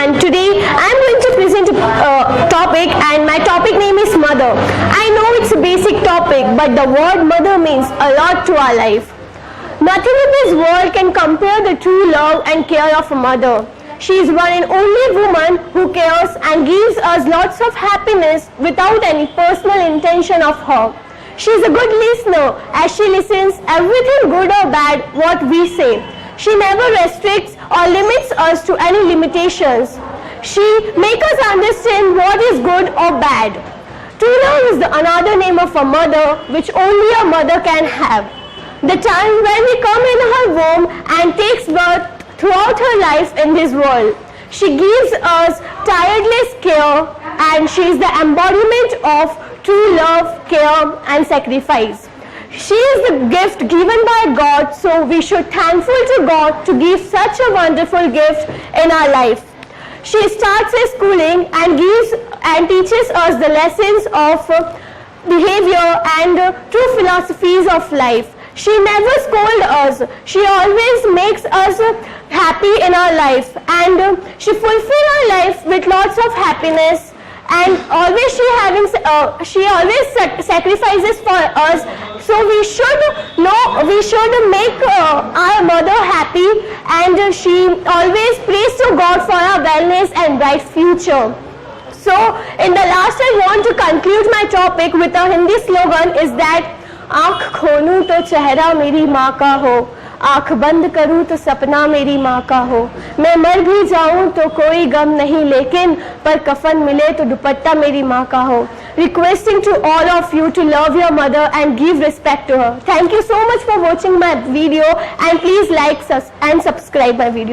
and today I'm going to present a topic, and my topic name is mother. I know it's a basic topic, but the word mother means a lot to our life. Nothing in this world can compare the true love and care of a mother. She is one and only woman who cares and gives us lots of happiness without any personal intention of her. She is a good listener as she listens everything good or bad what we say. She never restricts or limits us to any limitations. She makes us understand what is good or bad. True love is another name of a mother which only a mother can have. The time when we come in her womb and takes birth throughout her life in this world. She gives us tireless care, and she is the embodiment of true love, care and sacrifice. She is the gift given by God, so we should thankful to God to give such a wonderful gift in our life. She starts her schooling and teaches us the lessons of behavior and true philosophies of life. She never scolds us. She always makes us happy in our life, and she fulfills our life with lots of happiness. And always she always sacrifices for us. So we should make our mother happy, and she always prays to God for our wellness and bright future. So in the last, I want to conclude my topic with a Hindi slogan is that आँख खोलूं तो चेहरा मेरी माँ का हो, आँख बंद करूं तो सपना मेरी माँ का हो, मैं मर भी जाऊं तो कोई गम नहीं, लेकिन पर कफन मिले तो दुपट्टा मेरी माँ का हो. Requesting to all of you to love your mother and give respect to her. Thank you so much for watching my video, and please like and subscribe my video.